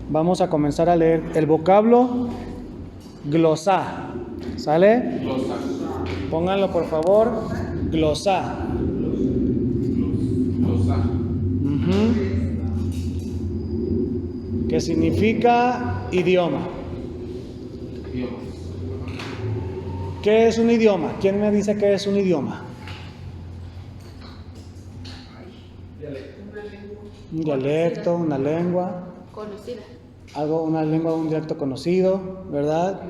Vamos a comenzar a leer el vocablo glosá. ¿Sale? Glosa. Pónganlo por favor. Glosá. Glosa. Que significa idioma. Idiomas. ¿Qué es un idioma? ¿Quién me dice qué es un idioma? Un dialecto, una lengua, Conocida. una lengua, un dialecto conocido, ¿verdad?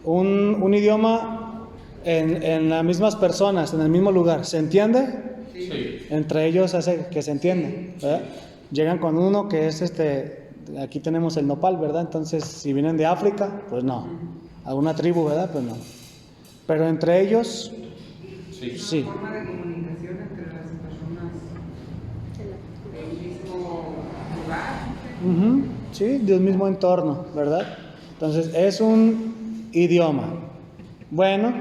Un idioma en las mismas personas, en el mismo lugar, ¿se entiende? Sí. Entre ellos hace que se entiende, ¿verdad? Llegan con uno que es aquí tenemos el nopal, ¿verdad? Entonces, si vienen de África, pues no. Alguna tribu, ¿verdad? Pues no. Pero entre ellos, Sí. sí. Forma de comunicación entre las personas del mismo lugar. Sí, del mismo entorno, ¿verdad? Entonces, es un idioma. Bueno,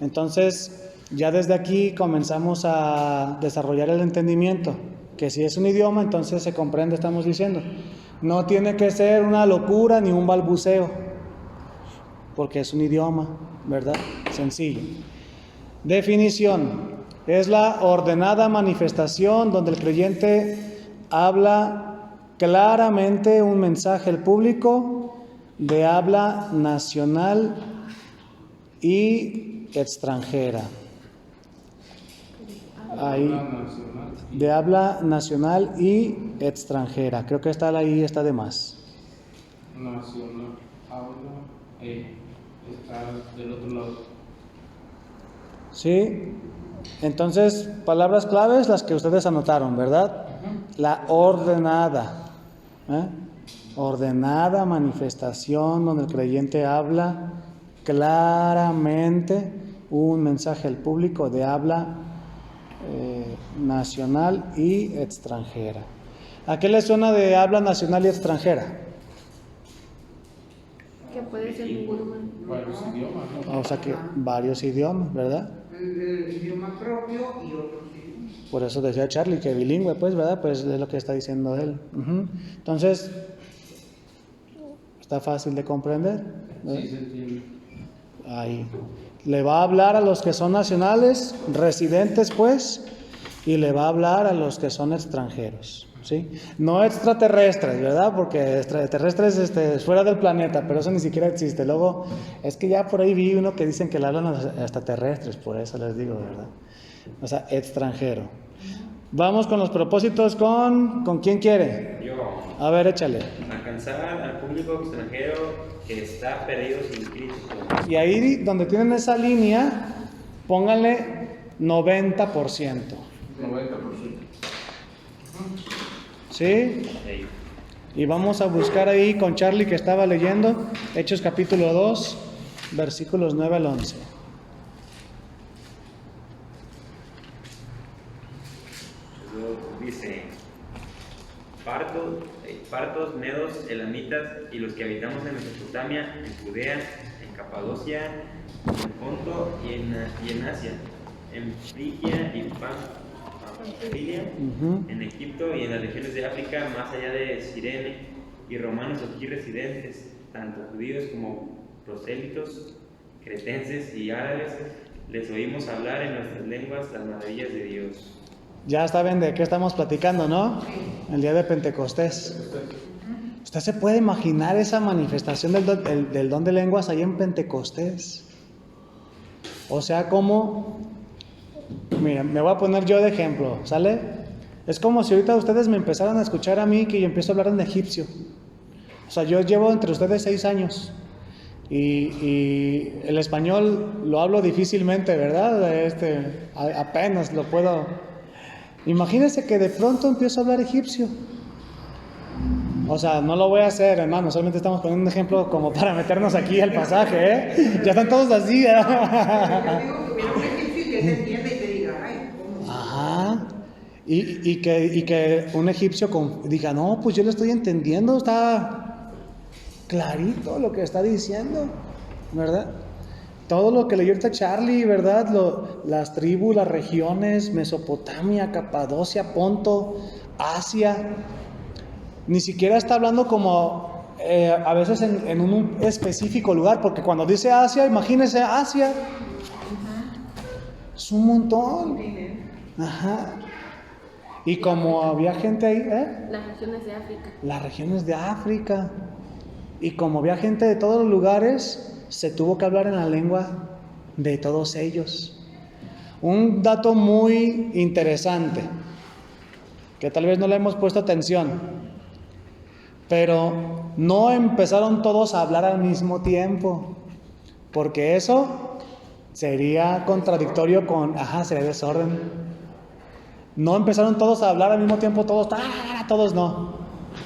entonces ya desde aquí comenzamos a desarrollar el entendimiento, que si es un idioma, entonces se comprende, estamos diciendo. No tiene que ser una locura ni un balbuceo, porque es un idioma, ¿verdad? Sencillo. Definición: es la ordenada manifestación donde el creyente habla claramente un mensaje al público de habla nacional y extranjera. Ahí, de habla nacional y extranjera. Creo que ahí está de más. Nacional. Habla. Está del otro lado. ¿Sí? Entonces, palabras claves las que ustedes anotaron, ¿verdad? La ordenada. Ordenada manifestación donde el creyente habla claramente un mensaje al público de habla nacional y extranjera. ¿A qué le suena de habla nacional y extranjera? Que puede ser ningún Varios idiomas, ¿no? O sea que varios idiomas, ¿verdad? El idioma propio y otros idiomas. Por eso decía Charlie que bilingüe, pues, ¿verdad? Pues es lo que está diciendo él. Entonces, está fácil de comprender, ¿verdad? Sí, se entiende. Ahí. Le va a hablar a los que son nacionales, residentes, pues, y le va a hablar a los que son extranjeros, ¿sí? No extraterrestres, ¿verdad? Porque extraterrestres fuera del planeta, pero eso ni siquiera existe. Luego, es que ya por ahí vi uno que dicen que le hablan a los extraterrestres, por eso les digo, ¿verdad? O sea, extranjero. Vamos con los propósitos ¿con quién quiere? Yo, A ver, échale. alcanzar al público extranjero que está perdido sin Cristo. Y ahí donde tienen esa línea, pónganle 90%. 90%. ¿Sí? Ey. Y vamos a buscar ahí con Charlie que estaba leyendo, Hechos capítulo 2, versículos 9 al 11. Dice, partos, medos, elamitas y los que habitamos en Mesopotamia, en Judea, en Capadocia, en Ponto y en Asia, en Frigia y Pamfilia, en Egipto y en las regiones de África, más allá de Cirene, y romanos aquí residentes, tanto judíos como prosélitos, cretenses y árabes, les oímos hablar en nuestras lenguas las maravillas de Dios. Ya saben de qué estamos platicando, ¿no? El día de Pentecostés. ¿Usted se puede imaginar esa manifestación del don de lenguas ahí en Pentecostés? O sea, como, mira, me voy a poner yo de ejemplo, ¿sale? Es como si ahorita ustedes me empezaran a escuchar a mí que yo empiezo a hablar en egipcio. O sea, yo llevo entre ustedes 6 años y el español lo hablo difícilmente, ¿verdad? Apenas lo puedo. Imagínense que de pronto empiezo a hablar egipcio. O sea, no lo voy a hacer, hermano, solamente estamos poniendo un ejemplo como para meternos aquí al pasaje, ¿eh? Ya están todos así, ¿eh? Yo digo que hubiera un egipcio y que te entienda y te diga, ay, ¿cómo? Ajá. Y que un egipcio diga, no, pues yo lo estoy entendiendo, está clarito lo que está diciendo, ¿verdad? Todo lo que leyó ahorita Charlie, ¿verdad? Las tribus, las regiones, Mesopotamia, Capadocia, Ponto, Asia. Ni siquiera está hablando como a veces en un específico lugar, porque cuando dice Asia, imagínense Asia. Es un montón. Ajá. Y como había gente ahí, Las regiones de África. las regiones de África. Y como había gente de todos los lugares, se tuvo que hablar en la lengua de todos ellos. Un dato muy interesante, que tal vez no le hemos puesto atención, pero no empezaron todos a hablar al mismo tiempo, porque eso sería contradictorio sería desorden. No empezaron todos a hablar al mismo tiempo, todos no.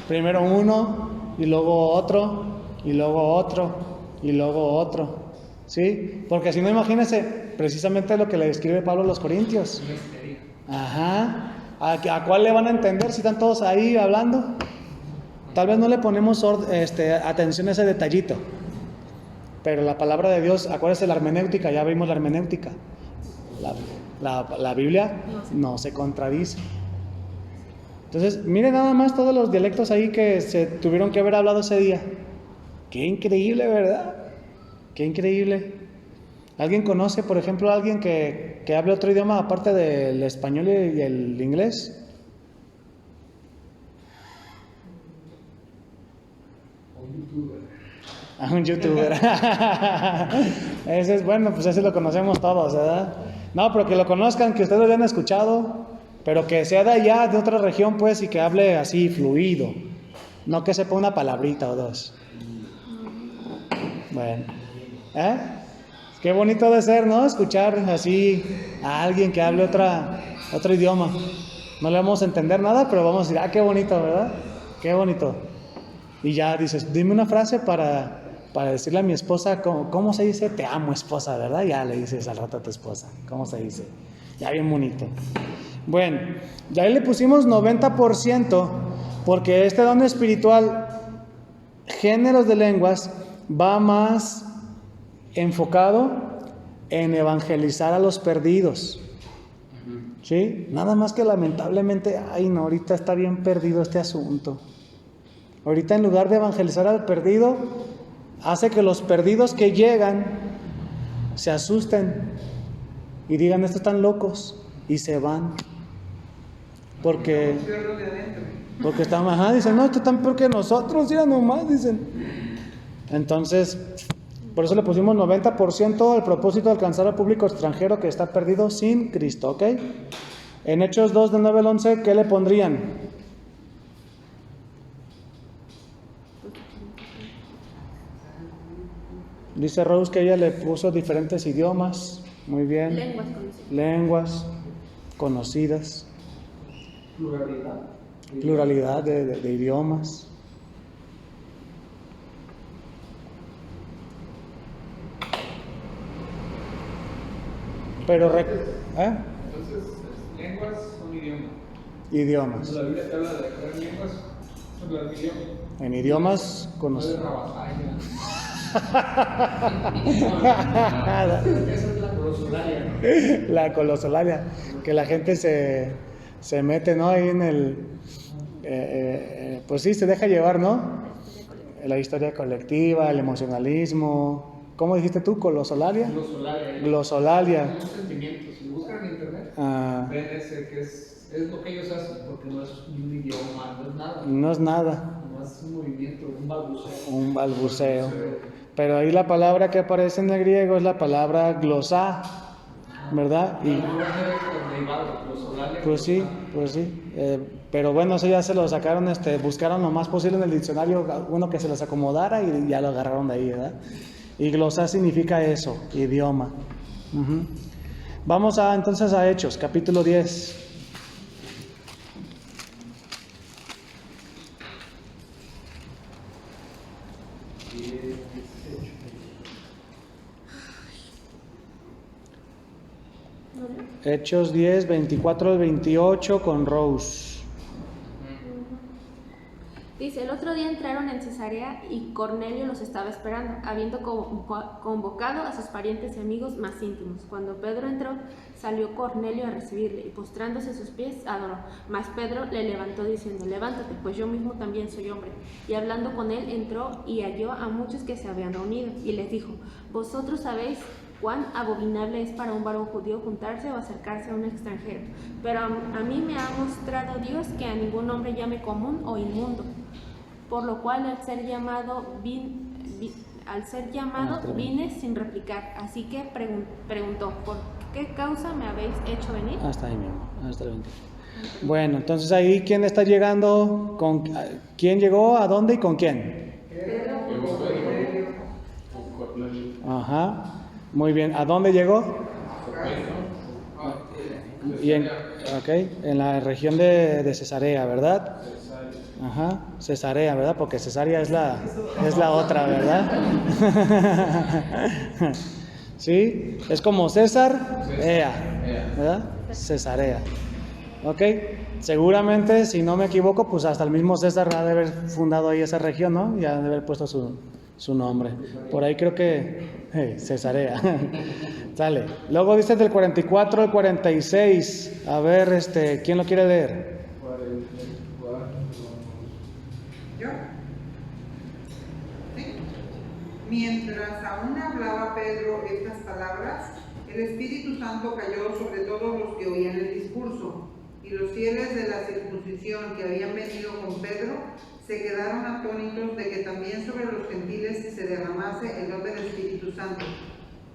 Primero uno, y luego otro, y luego otro, y luego otro. ¿Sí? Porque si no, imagínense, precisamente lo que le escribe Pablo a los Corintios. Ajá. ¿A cuál le van a entender si están todos ahí hablando? Tal vez no le ponemos atención a ese detallito. Pero la palabra de Dios, acuérdense la hermenéutica, ya vimos la hermenéutica. La Biblia no se contradice. Entonces, miren nada más todos los dialectos ahí que se tuvieron que haber hablado ese día. Qué increíble, ¿verdad? Qué increíble. ¿Alguien conoce, por ejemplo, a alguien que hable otro idioma aparte del español y el inglés? Un youtuber. Ese es bueno, pues ese lo conocemos todos, ¿verdad? No, pero que lo conozcan, que ustedes lo hayan escuchado, pero que sea de allá, de otra región, pues, y que hable así, fluido. No que sepa una palabrita o dos. Bueno, qué bonito de ser, ¿no? Escuchar así a alguien que hable otro idioma. No le vamos a entender nada, pero vamos a decir, qué bonito, ¿verdad? Qué bonito. Y ya dices, dime una frase para decirle a mi esposa, ¿cómo se dice? Te amo, esposa, ¿verdad? Ya le dices al rato a tu esposa, ¿cómo se dice? Ya bien bonito. Bueno, ya le pusimos 90% porque este don espiritual, géneros de lenguas, va más enfocado en evangelizar a los perdidos. ¿Sí? Nada más que lamentablemente, ahorita está bien perdido este asunto. Ahorita en lugar de evangelizar al perdido, hace que los perdidos que llegan se asusten y digan, estos están locos, y se van. Porque están, dicen, no, estos están peor que nosotros, ya nomás, dicen. Entonces, por eso le pusimos 90% al propósito de alcanzar al público extranjero que está perdido sin Cristo, ¿ok? En Hechos 2, del 9 al 11, ¿qué le pondrían? Dice Rose que ella le puso diferentes idiomas. Muy bien. Lenguas conocidas. Pluralidad de idiomas. Pero Entonces, lenguas son idiomas. idiomas. La Biblia te habla de crear lenguas, son los idiomas. En idiomas conocidos. La colosolaria, que la gente se mete, ¿no? Ahí en el pues sí, se deja llevar, ¿no? La historia colectiva, el emocionalismo. ¿Cómo dijiste tú? ¿Colosolaria? Glosolalia. Son sentimientos. Si buscan en internet, ven ese que es lo que ellos hacen, porque no es un idioma, no es nada. No es nada. No es un movimiento, un balbuceo. Un balbuceo. Pero ahí la palabra que aparece en el griego es la palabra glosá, ¿verdad? Y pues sí. Pero bueno, eso ya se lo sacaron, buscaron lo más posible en el diccionario, uno que se los acomodara y ya lo agarraron de ahí, ¿verdad? Y glosá significa eso, idioma. Vamos entonces a Hechos, capítulo 10. Hechos 10, 24 al 28 con Rose. Dice, el otro día entraron en Cesarea y Cornelio los estaba esperando, habiendo convocado a sus parientes y amigos más íntimos. Cuando Pedro entró, salió Cornelio a recibirle y postrándose a sus pies adoró. Mas Pedro le levantó diciendo, levántate, pues yo mismo también soy hombre. Y hablando con él, entró y halló a muchos que se habían reunido y les dijo, vosotros sabéis cuán abominable es para un varón judío juntarse o acercarse a un extranjero. Pero a mí me ha mostrado Dios que a ningún hombre llame común o inmundo. Por lo cual al ser llamado vine sin replicar. Así que preguntó, ¿por qué causa me habéis hecho venir? Hasta ahí mismo, hasta el 20. Bueno, entonces ahí, ¿quién está llegando? ¿Quién llegó? ¿A dónde y con quién? Ajá, muy bien. ¿A dónde llegó? En la región de Cesarea, ¿verdad? Ajá, Cesarea, ¿verdad? Porque Cesarea es la otra, ¿verdad? ¿Sí? Es como César, ¿verdad? Cesarea. ¿Ok? Seguramente, si no me equivoco, pues hasta el mismo César ha de haber fundado ahí esa región, ¿no? Y ha de haber puesto su nombre. Por ahí creo que Cesarea. Sale. Luego dice del 44 al 46. A ver, ¿quién lo quiere leer? ¿Yo? ¿Sí? Mientras aún hablaba Pedro estas palabras, el Espíritu Santo cayó sobre todos los que oían el discurso, y los fieles de la circuncisión que habían venido con Pedro se quedaron atónitos de que también sobre los gentiles se derramase el don del Espíritu Santo,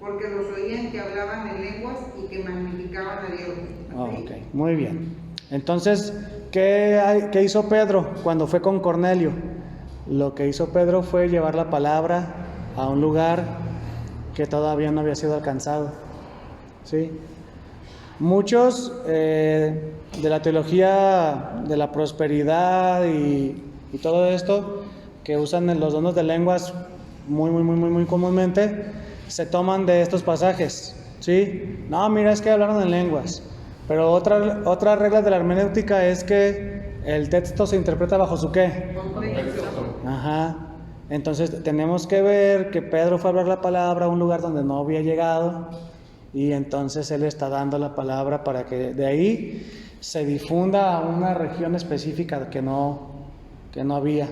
porque los oían que hablaban en lenguas y que magnificaban a Dios. Ok, muy bien. Entonces, ¿qué hizo Pedro cuando fue con Cornelio? Lo que hizo Pedro fue llevar la palabra a un lugar que todavía no había sido alcanzado. ¿Sí? Muchos de la teología de la prosperidad y todo esto, que usan los dones de lenguas muy comúnmente, se toman de estos pasajes. ¿Sí? No, mira, es que hablaron en lenguas. Pero otra regla de la hermenéutica es que el texto se interpreta bajo su ¿qué? Ajá. Entonces tenemos que ver que Pedro fue a hablar la palabra a un lugar donde no había llegado, y entonces él está dando la palabra para que de ahí se difunda a una región específica que no había.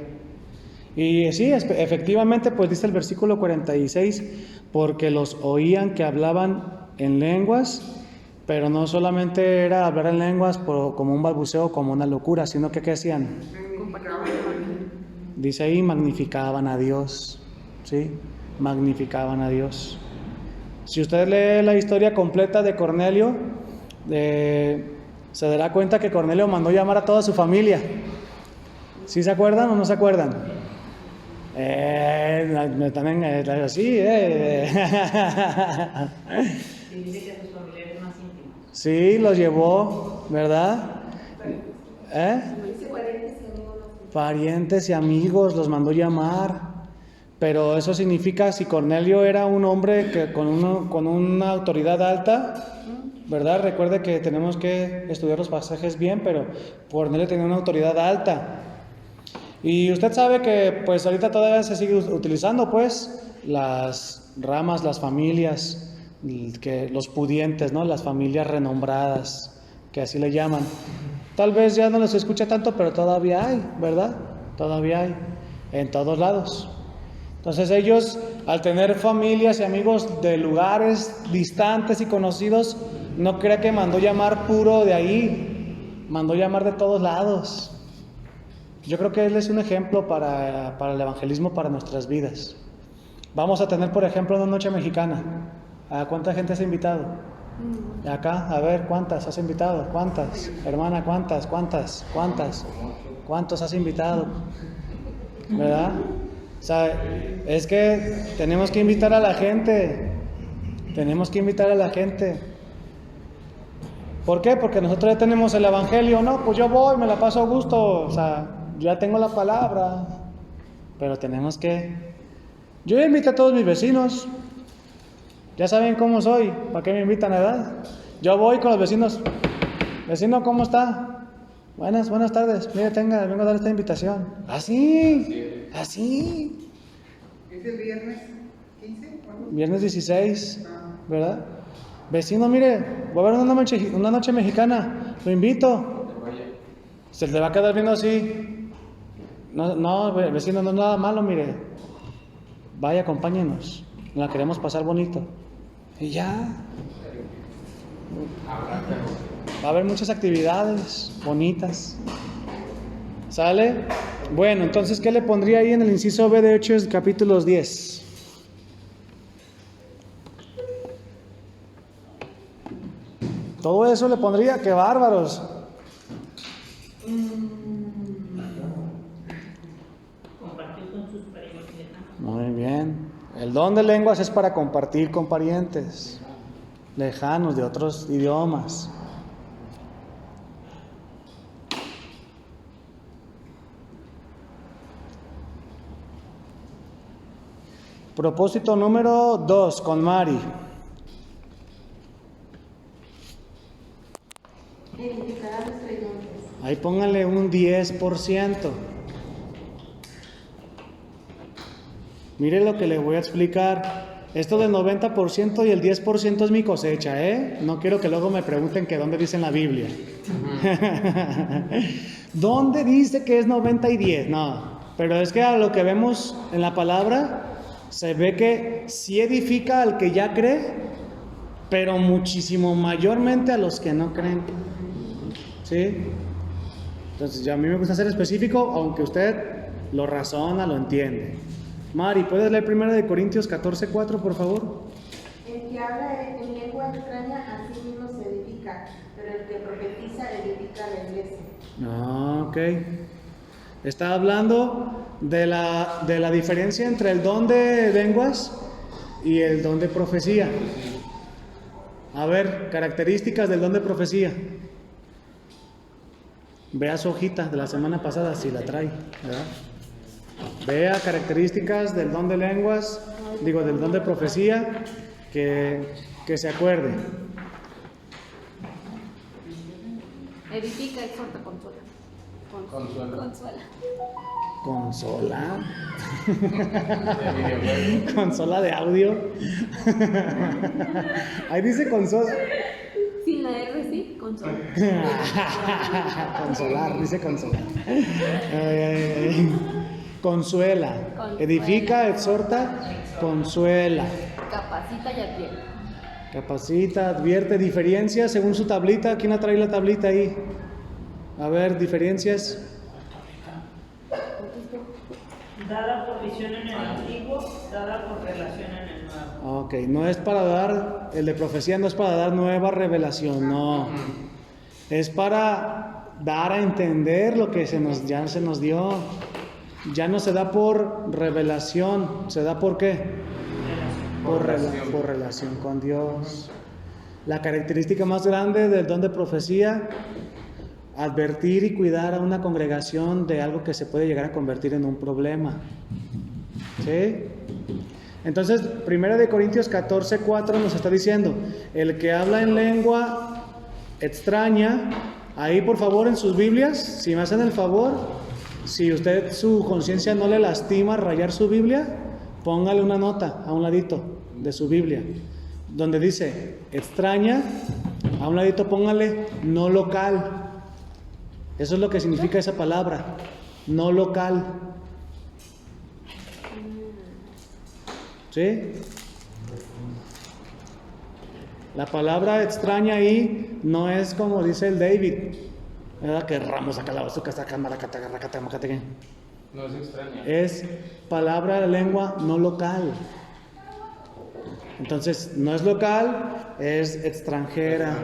Y sí, efectivamente, pues dice el versículo 46, porque los oían que hablaban en lenguas. Pero no solamente era hablar en lenguas como un balbuceo, como una locura, sino que ¿qué hacían? Dice ahí, magnificaban a Dios. ¿Sí? Magnificaban a Dios. Si usted lee la historia completa de Cornelio, se dará cuenta que Cornelio mandó llamar a toda su familia. ¿Sí se acuerdan o no se acuerdan? También así, Sí, los llevó, ¿verdad? Parientes y amigos los mandó llamar. Pero eso significa, si Cornelio era un hombre que con una autoridad alta, ¿verdad? Recuerde que tenemos que estudiar los pasajes bien, pero Cornelio tenía una autoridad alta. Y usted sabe que pues ahorita todavía se sigue utilizando pues las ramas, las familias, los pudientes, ¿no? Las familias renombradas, que así le llaman. Tal vez ya no los escucha tanto, pero todavía hay, ¿verdad? Todavía hay, en todos lados. Entonces ellos, al tener familias y amigos de lugares distantes y conocidos, no crea que mandó llamar puro de ahí, mandó llamar de todos lados. Yo creo que él es un ejemplo para el evangelismo, para nuestras vidas. Vamos a tener, por ejemplo, una noche mexicana. ¿A cuánta gente has invitado? Acá, a ver, ¿cuántas has invitado? ¿Cuántas? Hermana, ¿cuántas? ¿Cuántos has invitado? ¿Verdad? O sea, es que tenemos que invitar a la gente. ¿Por qué? Porque nosotros ya tenemos el evangelio. No, pues yo voy, me la paso a gusto. O sea, ya tengo la palabra. Pero tenemos que... Yo ya invité a todos mis vecinos. Ya saben cómo soy. ¿Para qué me invitan, verdad? Yo voy con los vecinos. Vecino, ¿cómo está? Buenas tardes. Mire, vengo a dar esta invitación. Así. Así. ¿Es el viernes 15? Viernes 16, ¿verdad? Vecino, mire, voy a ver una noche mexicana. Lo invito. Se le va a quedar viendo así. No, vecino, no es nada malo, mire. Vaya, acompáñenos. La queremos pasar bonito. Y ya. Va a haber muchas actividades bonitas. ¿Sale? Bueno, entonces, ¿qué le pondría ahí en el inciso B de Hechos capítulos 10? Todo eso le pondría, ¡qué bárbaros! Compartir con sus parientes. Muy bien. El don de lenguas es para compartir con parientes lejanos de otros idiomas. Propósito número 2 con Mari. Edificar a los creyentes. Ahí póngale un 10%. Mire lo que le voy a explicar. Esto del 90% y el 10% es mi cosecha, ¿eh? No quiero que luego me pregunten que dónde dice en la Biblia. ¿Dónde dice que es 90 y 10? No, pero es que a lo que vemos en la palabra se ve que sí edifica al que ya cree, pero muchísimo mayormente a los que no creen. ¿Sí? Entonces, ya a mí me gusta ser específico, aunque usted lo razona, lo entiende. Mari, ¿puedes leer 1 Corintios 14:4, por favor? El que habla en lengua extraña a sí mismo se edifica, pero el que profetiza edifica la iglesia. Ah, ok. Está hablando de la diferencia entre el don de lenguas y el don de profecía. A ver, características del don de profecía. Vea su hojita de la semana pasada, si la trae, ¿verdad? Vea características del don de lenguas, del don de profecía, que se acuerde. Edifica, exhorta, consuela. Consola. Consola de audio. Ahí dice consola. Sin la R, sí, consuela. Consolar, dice consolar. Consuela. Edifica, exhorta, consuela. Capacita y advierte. Capacita, advierte, diferencias según su tablita. ¿Quién ha traído la tablita ahí? A ver, diferencias. Dada por visión en el antiguo, dada por revelación en el nuevo. Ok, no es para dar, el de profecía no es para dar nueva revelación, no. Es para dar a entender lo que ya se nos dio. Ya no se da por revelación, se da por qué? Por relación con Dios. La característica más grande del don de profecía, advertir y cuidar a una congregación de algo que se puede llegar a convertir en un problema. ¿Sí? Entonces, 1 Corintios 14:4 nos está diciendo, el que habla en lengua extraña, ahí por favor en sus Biblias, si me hacen el favor, si usted su conciencia no le lastima rayar su Biblia, póngale una nota a un ladito de su Biblia, donde dice extraña, a un ladito póngale no local. Eso es lo que significa esa palabra, no local. ¿Sí? La palabra extraña ahí no es como dice el David, ¿verdad? Que ramos acá la bazooka, saca maracata, macate. No es extraña. Es palabra de lengua no local. Entonces, no es local, es extranjera.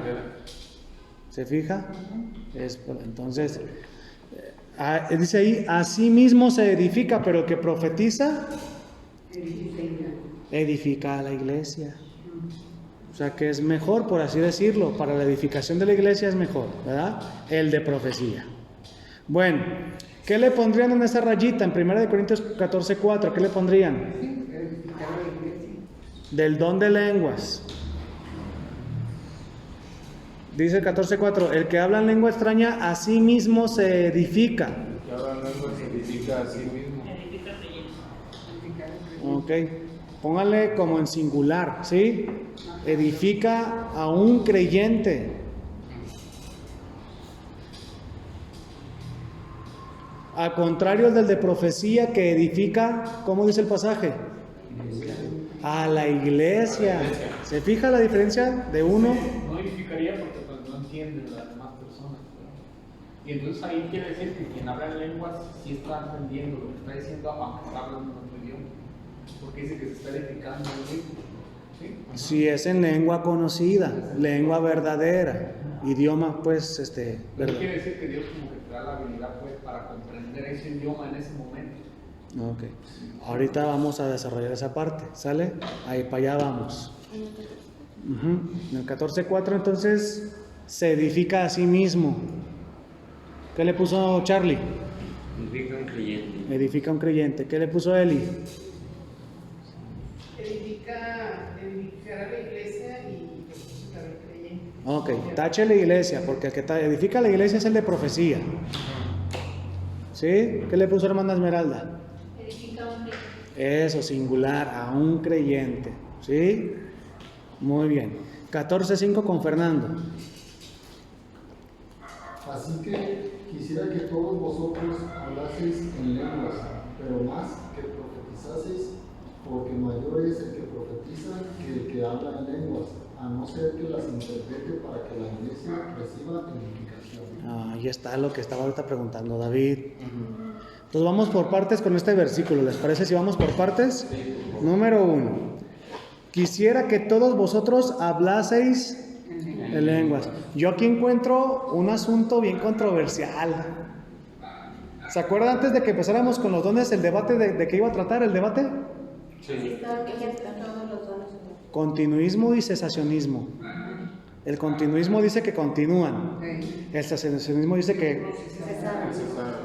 ¿Se fija? Entonces, dice ahí, así mismo se edifica, pero que profetiza, edifica a la iglesia. O sea que es mejor, por así decirlo, para la edificación de la iglesia es mejor, ¿verdad? El de profecía. Bueno, ¿qué le pondrían en esa rayita en 1 Corintios 14:4? ¿Qué le pondrían? Del don de lenguas. Dice el 14:4, el que habla en lengua extraña a sí mismo se edifica. El que habla en lengua se edifica a sí mismo. Edifica creyentes. Ok, póngale como en singular, ¿sí? Edifica a un creyente. Al contrario del de profecía que edifica, ¿cómo dice el pasaje? A la iglesia. ¿Se fija la diferencia de uno? No edificaría porque pues, no entienden las demás personas, ¿verdad? Y entonces ahí quiere decir que quien habla en lenguas sí está entendiendo lo que está diciendo, aunque está hablando en otro idioma. Porque dice que se está edificando el mismo. ¿Sí? Si es en lengua conocida, lengua verdadera, idioma pues Pero verdad. quiere decir que Dios como que te da la habilidad pues para comprender ese idioma en ese momento. Ok, ahorita vamos a desarrollar esa parte, ¿sale? Ahí para allá vamos. En el 14:4 entonces se edifica a sí mismo. ¿Qué le puso Charlie? Edifica un creyente. Edifica un creyente. ¿Qué le puso Eli? Edificar a la iglesia y edificar al creyente. Ok, tache la iglesia, porque el que edifica la iglesia es el de profecía. ¿Sí? ¿Qué le puso hermana Esmeralda? Edifica un creyente. Eso, singular, a un creyente. ¿Sí? Muy bien. 14:5 con Fernando. Así que quisiera que todos vosotros hablaseis en lenguas, pero más que profetizaseis, porque mayor es el que profetiza que el que habla en lenguas, a no ser que las interprete para que la iglesia reciba edificación. Ahí está lo que estaba ahorita preguntando David. Entonces vamos por partes con este versículo. ¿Les parece si vamos por partes? Número 1. Quisiera que todos vosotros hablaseis en lenguas. Yo aquí encuentro un asunto bien controversial. ¿Se acuerdan antes de que empezáramos con los dones el debate de qué iba a tratar el debate? Continuismo y cesacionismo. El continuismo dice que continúan. El cesacionismo dice que...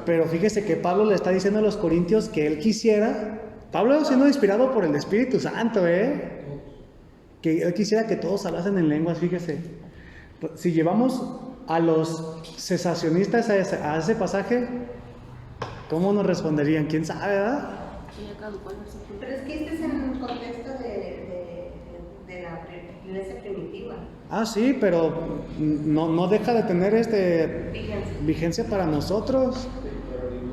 Pero fíjese que Pablo le está diciendo a los corintios que él quisiera... Pablo siendo inspirado por el Espíritu Santo, que él quisiera que todos hablasen en lenguas, fíjese. Si llevamos a los cesacionistas a ese pasaje, ¿cómo nos responderían? ¿Quién sabe, verdad? Pero es que este es en un contexto de la iglesia primitiva. Ah, sí, pero no deja de tener vigencia para nosotros.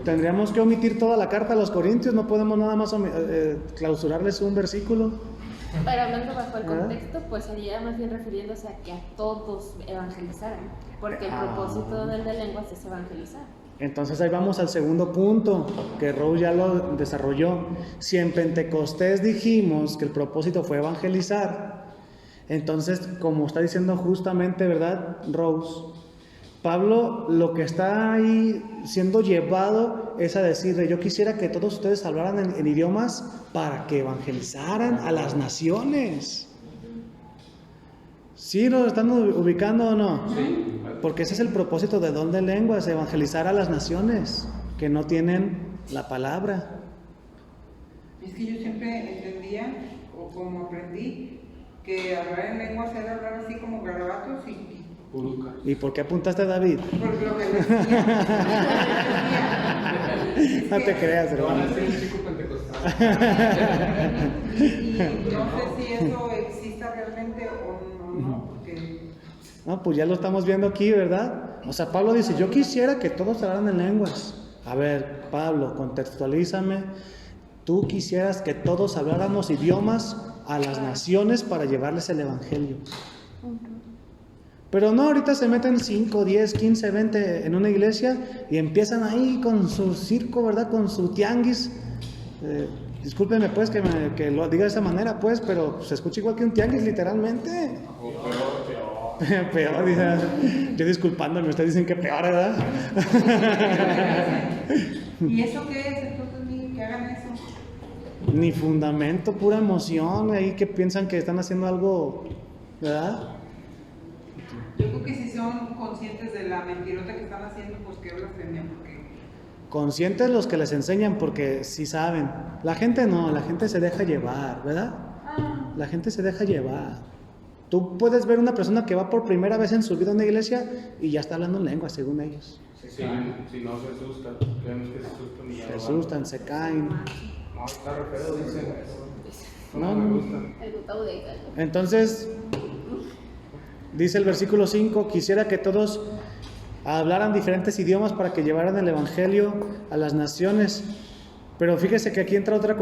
Tendríamos que omitir toda la carta a los corintios, no podemos nada más clausurarles un versículo. Pero hablando bajo el contexto, pues sería más bien refiriéndose a que a todos evangelizaran, porque el propósito del de lenguas es evangelizar. Entonces ahí vamos al segundo punto, que Rose ya lo desarrolló. Si en Pentecostés dijimos que el propósito fue evangelizar, entonces, como está diciendo justamente, ¿verdad, Rose? Pablo lo que está ahí siendo llevado es a decirle, yo quisiera que todos ustedes hablaran en idiomas para que evangelizaran a las naciones. ¿Sí nos están ubicando o no? Sí. Porque ese es el propósito de don de lenguas, evangelizar a las naciones que no tienen la palabra. Es que yo siempre entendía, o como aprendí, que hablar en lenguas era hablar así como garabatos y... ¿Y por qué apuntaste a David? Porque lo que decía. No te creas, hermano. Van a ser un chico pentecostal. Y no sé si eso exista realmente o no, porque... No, pues ya lo estamos viendo aquí, ¿verdad? O sea, Pablo dice, yo quisiera que todos hablaran en lenguas. A ver, Pablo, contextualízame. Tú quisieras que todos habláramos idiomas a las naciones para llevarles el evangelio. Pero no, ahorita se meten 5, 10, 15, 20 en una iglesia y empiezan ahí con su circo, ¿verdad? Con su tianguis. Discúlpenme pues que lo diga de esa manera pues, pero se escucha igual que un tianguis literalmente. Peor, dice. Yo disculpándome, ustedes dicen que peor, ¿verdad? ¿Y eso qué es? Entonces, que hagan eso. Ni fundamento, pura emoción, ahí que piensan que están haciendo algo, ¿verdad? Yo creo que si son conscientes de la mentirota que están haciendo, pues que blasfemia, porque... Conscientes los que les enseñan porque sí saben. La gente no, la gente se deja llevar, ¿verdad? La gente se deja llevar. Tú puedes ver una persona que va por primera vez en su vida a una iglesia y ya está hablando en lengua, según ellos. Si no se asustan, créanme que se asustan. Y ya Se no asustan, se caen. van. No, está re feo, dicen. No, No me no. gustan. El Gustavo de Italia. Entonces, dice el versículo 5, quisiera que todos hablaran diferentes idiomas para que llevaran el evangelio a las naciones. Pero fíjese que aquí entra otra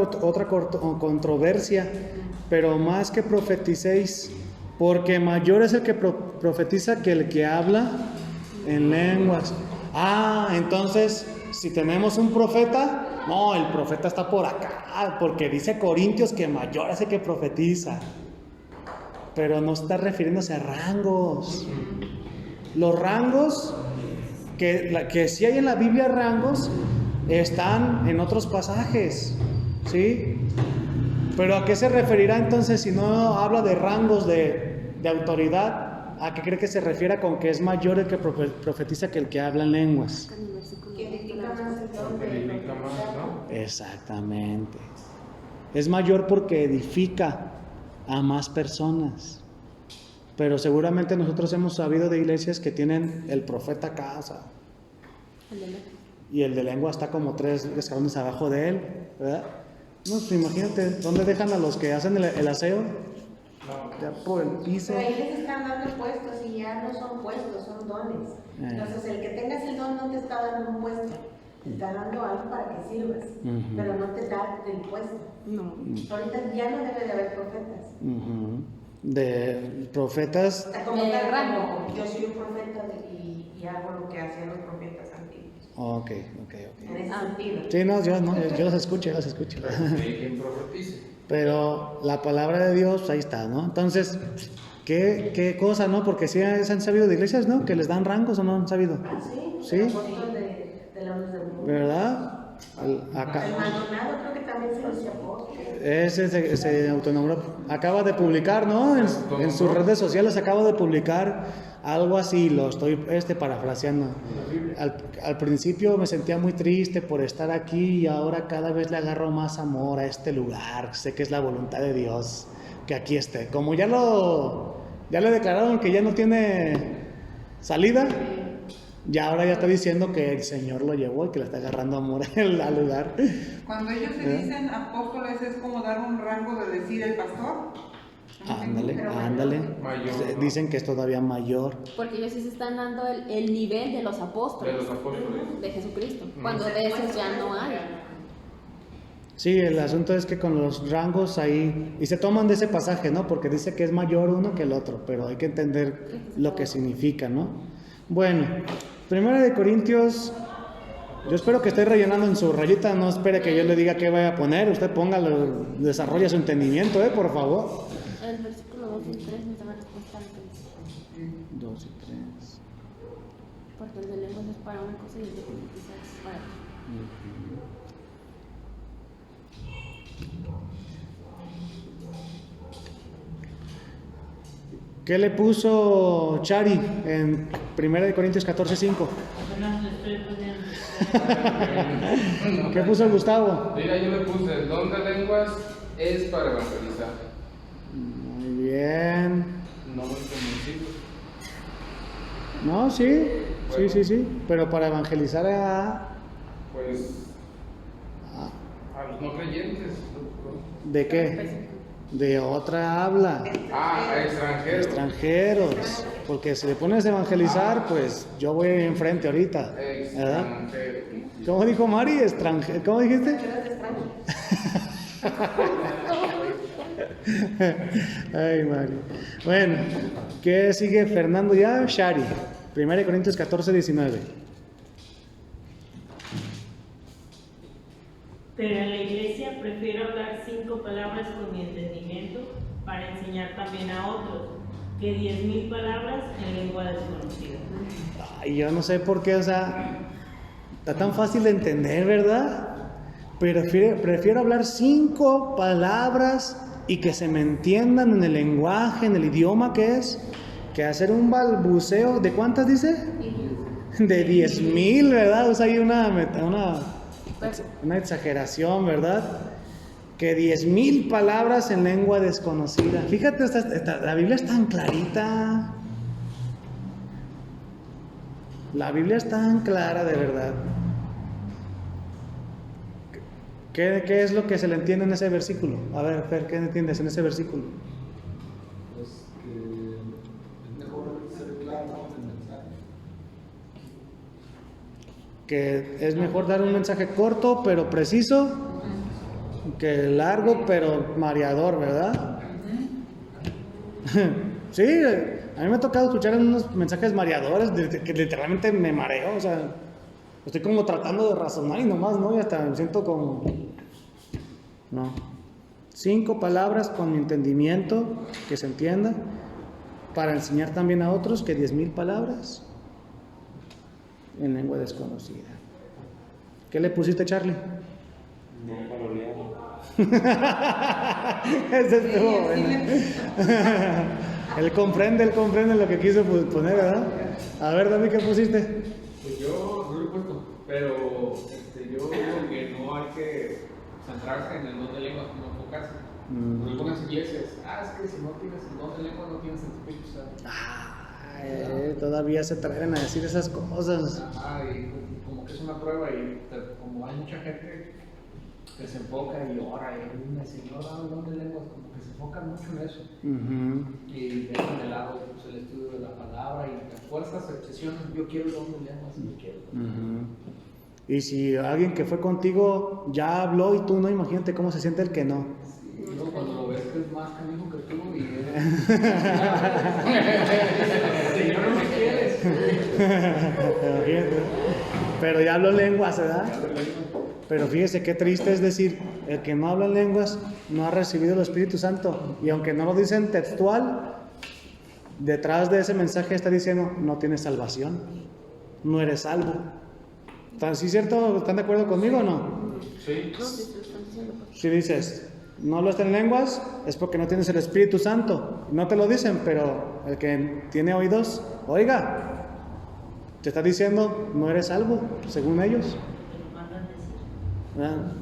controversia. Pero más que profeticéis, porque mayor es el que profetiza que el que habla en lenguas. Entonces, si tenemos un profeta, no, el profeta está por acá, porque dice Corintios que mayor es el que profetiza. Pero no está refiriéndose a rangos. Los rangos, que sí hay en la Biblia rangos, están en otros pasajes, ¿sí? Pero ¿a qué se referirá entonces si no habla de rangos de autoridad? ¿A qué cree que se refiere con que es mayor el que profetiza que el que habla en lenguas? Que edifica más el don de Edifica más, ¿no? Exactamente. Es mayor porque edifica a más personas. Pero seguramente nosotros hemos sabido de iglesias que tienen el profeta acá, o sea, y el de lengua está como 3 escalones abajo de él, ¿verdad? No, pues imagínate, ¿dónde dejan a los que hacen el aseo? Ya por el piso. Pero ahí les están dando puestos y ya no son puestos, son dones. Entonces el que tengas el don no te está dando un puesto, te está dando algo para que sirvas, pero no te da el puesto. No. Ahorita ya no debe de haber profetas. De profetas. Está como De tal, rango. como yo soy un profeta y hago lo que hacían los profetas antiguos. Ok. En ese sentido. Sí, yo los escucho. Quien profetice. Pero la palabra de Dios, ahí está, ¿no? Entonces, ¿qué cosa, no? Porque sí se han sabido de iglesias, ¿no? Que les dan rangos o no han sabido. Sí. ¿Sí? El apóstol de la luz del mundo. ¿Verdad? Acá. El Maldonado creo que también se los apóstol. Ese se autonombró. Acaba de publicar, ¿no? En sus redes sociales acaba de publicar algo así, lo estoy parafraseando. Al principio me sentía muy triste por estar aquí y ahora cada vez le agarro más amor a este lugar. Sé que es la voluntad de Dios que aquí esté. Como ya le declararon que ya no tiene salida, ya ahora ya está diciendo que el Señor lo llevó y que le está agarrando amor al lugar. Cuando ellos se dicen apóstoles es como dar un rango de decir el pastor. Ándale. Mayor. Dicen que es todavía mayor. Porque ellos sí se están dando el nivel de los apóstoles. De los apóstoles. De Jesucristo. Cuando de esos ya no hay. Sí, el asunto es que con los rangos ahí, y se toman de ese pasaje, ¿no? Porque dice que es mayor uno que el otro, pero hay que entender lo que significa, ¿no? Bueno, 1 Corintios, yo espero que esté rellenando en su rayita, no espere que yo le diga qué vaya a poner, usted póngalo, desarrolla su entendimiento, por favor. El versículo 2 y 3 nos da la respuesta al principio. 2 y 3. Porque el de lenguas es para una cosa y el de profetizar es para otra. ¿Qué le puso Chari en 1 Corintios 14:5? Apenas le estoy poniendo. ¿Qué puso Gustavo? Mira, yo le puse el don de lenguas es para evangelizar. Muy bien. No muy convencido. No, sí, sí, pero para evangelizar Pues a los no creyentes. ¿de qué? De otra habla. Extranjeros. Extranjeros. Porque si le pones a evangelizar, pues yo voy enfrente ahorita. ¿Verdad? Extranjeros. ¿Cómo dijo Mari? Extranjero. ¿Cómo dijiste? Ay, Mari. Bueno, ¿qué sigue Fernando ya? Shari. 1 Corintios 14:19. Pero en la iglesia prefiero hablar 5 palabras con mi entendimiento para enseñar también a otros, que 10,000 palabras en lengua desconocida. Ay, yo no sé por qué, o sea, está tan fácil de entender, ¿verdad? Pero prefiero hablar 5 palabras y que se me entiendan en el lenguaje, en el idioma que es, que hacer un balbuceo. ¿De cuántas dice? De 10,000, ¿verdad? O sea, hay una exageración, ¿verdad? que 10,000 palabras en lengua desconocida. Fíjate, la Biblia es tan clarita. La Biblia es tan clara, de verdad. ¿Qué es lo que se le entiende en ese versículo? A ver, Fer, ¿qué entiendes en ese versículo? Pues que es mejor ser claro en el mensaje. Que es mejor dar un mensaje corto pero preciso que largo pero mareador, ¿verdad? Sí, a mí me ha tocado escuchar unos mensajes mareadores que literalmente me mareo, o sea, estoy como tratando de razonar y nomás, ¿no? Y hasta me siento como... No. 5 palabras con mi entendimiento, que se entienda, para enseñar también a otros, que 10,000 palabras en lengua desconocida. ¿Qué le pusiste, Charlie? No paloleado. Ese estuvo bueno. Él comprende lo que quiso poner, ¿verdad? A ver, Dani, ¿qué pusiste? Pues yo no lo he puesto, pero yo digo que no hay que centrarse en el don de lenguas, no enfocarse. En algunas iglesias, es que si no tienes el don de lenguas no tienes el Espíritu Santo. Todavía se atreven a decir esas cosas. Y como que es una prueba y como hay mucha gente que se enfoca y ora y el Señor da el don de lenguas, como que se enfocan mucho en eso. Y dejan de lado pues, el estudio de la palabra y las fuerzas se obsesionan, yo quiero el don de lenguas, yo quiero. Y si alguien que fue contigo ya habló y tú no, imagínate cómo se siente el que no. Sí, luego cuando lo ves que es más canijo que tú y Señor, no me quieres. Pero ya habló lenguas, ¿verdad? Pero fíjese qué triste es decir, el que no habla en lenguas no ha recibido el Espíritu Santo. Y aunque no lo dicen textual, detrás de ese mensaje está diciendo, no tienes salvación, no eres salvo. ¿Sí es cierto? ¿Están de acuerdo conmigo o no? Sí. Si dices, no hablas en lenguas, es porque no tienes el Espíritu Santo. No te lo dicen, pero el que tiene oídos, oiga, te está diciendo, no eres salvo, según ellos.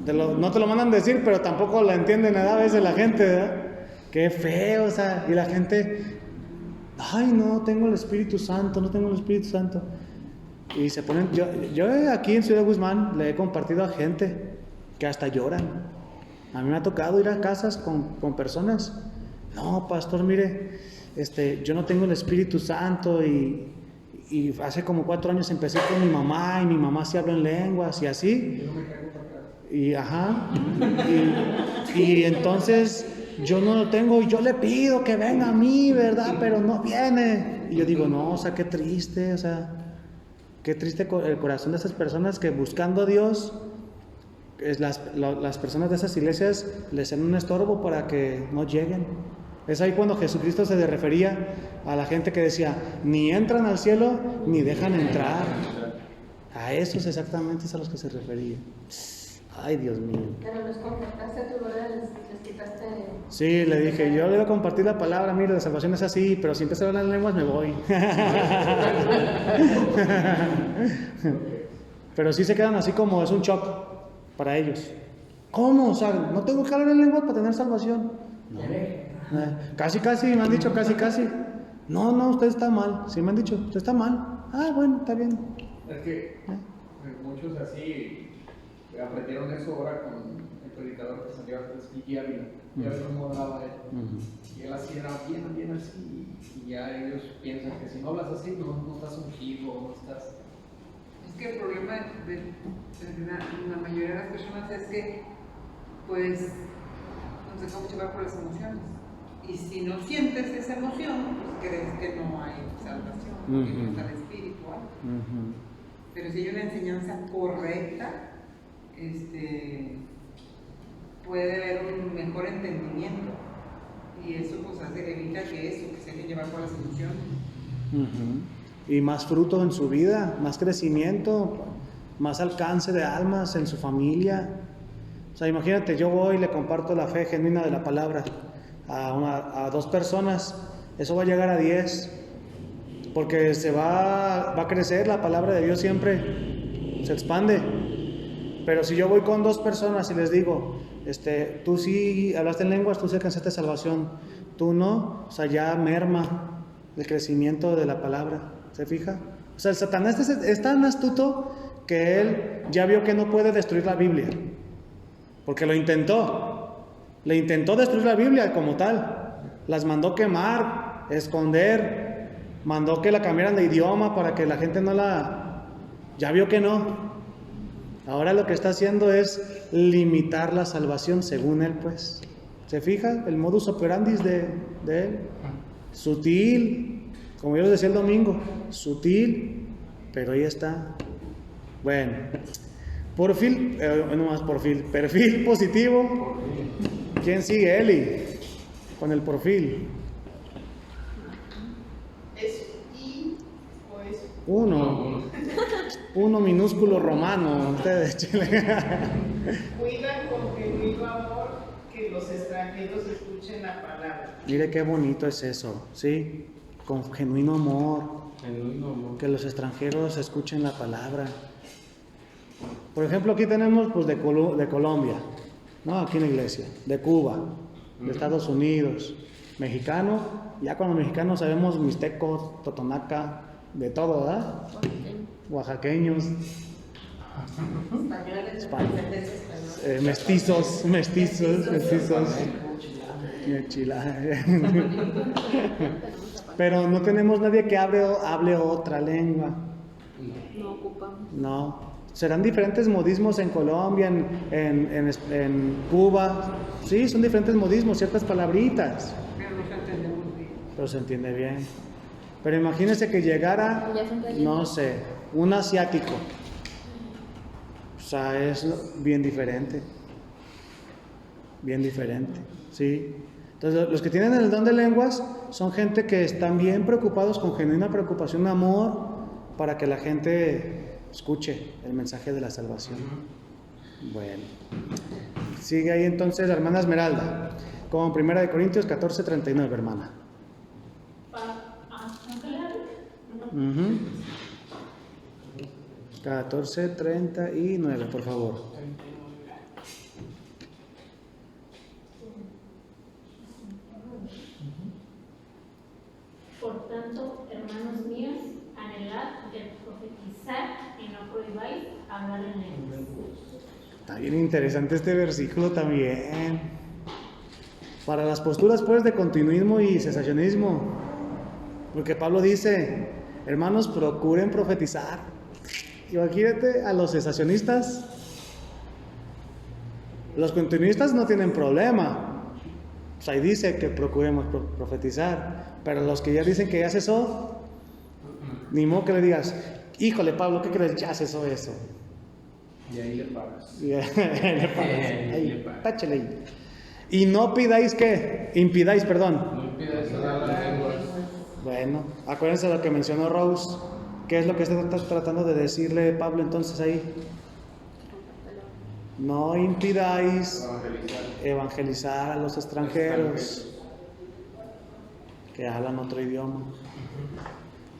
No te lo mandan decir, pero tampoco la entienden a veces la gente, ¿verdad? Qué feo, o sea, y la gente, ay, no tengo el Espíritu Santo, no tengo el Espíritu Santo. Y se ponen, yo aquí en Ciudad Guzmán le he compartido a gente que hasta lloran. A mí me ha tocado ir a casas con personas, no, pastor, mire, yo no tengo el Espíritu Santo y hace como 4 años empecé con mi mamá y mi mamá sí habla en lenguas y así. Y entonces yo no lo tengo y yo le pido que venga a mí, ¿verdad? Pero no viene. Y yo digo, no, o sea, qué triste, o sea, qué triste el corazón de esas personas que buscando a Dios, las personas de esas iglesias les hacen un estorbo para que no lleguen. Es ahí cuando Jesucristo se refería a la gente que decía, ni entran al cielo ni dejan entrar. A esos exactamente es a los que se refería. Ay, Dios mío. Pero los confrontaste tú, ¿verdad? Les quitaste... Sí, le dije, yo le voy a compartir la palabra, mire, la salvación es así, pero si empiezo a hablar en lenguas me voy. Pero sí se quedan así como es un shock para ellos. ¿Cómo? O sea, no tengo que hablar en lenguas para tener salvación. No. Casi me han dicho, casi. No, usted está mal. Sí me han dicho, usted está mal. Ah, bueno, está bien. Es que muchos así aprendieron eso ahora con el predicador que salió antes, Kiki Ávila. Ya ves cómo hablaba él. Y él así era bien así. Y ya ellos piensan que si no hablas así, no estás ungido, no estás... Es que el problema de la mayoría de las personas es que, pues, nos dejamos llevar por las emociones. Y si no sientes esa emoción, pues crees que no hay salvación, que no está el espíritu. Pero si hay una enseñanza correcta, puede haber un mejor entendimiento. Y eso pues evita que se dejen llevar por las emociones. Y más fruto en su vida, más crecimiento, más alcance de almas en su familia. O sea, imagínate, yo voy y le comparto la fe genuina de la palabra a 2 personas, eso va a llegar a 10, porque va a crecer la palabra de Dios, siempre se expande. Pero si yo voy con 2 personas y les digo, tú sí hablaste en lenguas, tú sí alcanzaste salvación, tú no, o sea, ya merma el crecimiento de la palabra, ¿se fija? O sea, el Satanás es tan astuto que él ya vio que no puede destruir la Biblia, porque lo intentó, le intentó destruir la Biblia como tal, las mandó quemar, esconder, mandó que la cambiaran de idioma para que la gente no la... Ya vio que no. Ahora lo que está haciendo es limitar la salvación según él, pues. ¿Se fija? El modus operandi de él. Sutil, como yo les decía el domingo, sutil, pero ahí está. Bueno, perfil positivo. ¿Quién sigue? Eli, con el perfil. ¿Es I o es Uno minúsculo romano, ustedes, Chile. Cuida con genuino amor que los extranjeros escuchen la palabra? Mire qué bonito es eso, ¿sí? Con genuino amor, que los extranjeros escuchen la palabra. Por ejemplo, aquí tenemos pues de Colombia, ¿no? Aquí en la iglesia, de Cuba, de Estados Unidos, mexicano, ya con los mexicanos sabemos mixtecos, totonaca, de todo, ¿verdad? Oaxaqueños, mestizos, pero no tenemos nadie que hable otra lengua. No ocupamos. No. Serán diferentes modismos en Colombia, en Cuba. Sí, son diferentes modismos, ciertas palabritas. Pero los entendemos bien. Pero se entiende bien. Pero imagínense que llegara, no sé, un asiático. O sea, es bien diferente. Bien diferente, ¿sí? Entonces, los que tienen el don de lenguas son gente que están bien preocupados, con genuina preocupación, amor, para que la gente escuche el mensaje de la salvación. Bueno, sigue ahí entonces la hermana Esmeralda, con 1 Corintios 14:39, hermana. 14:39, por favor. Por tanto, hermanos míos, anhelad el profetizar y no prohibáis hablar en lenguas. Está bien interesante este versículo también. Para las posturas pues de continuismo y cesacionismo, porque Pablo dice, hermanos, procuren profetizar. Imagínate a los cesacionistas. Los continuistas no tienen problema. Pues ahí dice que procuremos profetizar. Pero los que ya dicen que ya cesó, ni modo que le digas, híjole Pablo, ¿qué crees? Ya cesó eso. Y ahí le pagas. Ahí, táchale ahí. Y no pidáis ¿qué? Impidáis, perdón. No impidáis hablar las lenguas. Bueno, acuérdense de lo que mencionó Rose. ¿Qué es lo que está tratando de decirle Pablo entonces ahí? No impidáis evangelizar a los extranjeros que hablan otro idioma.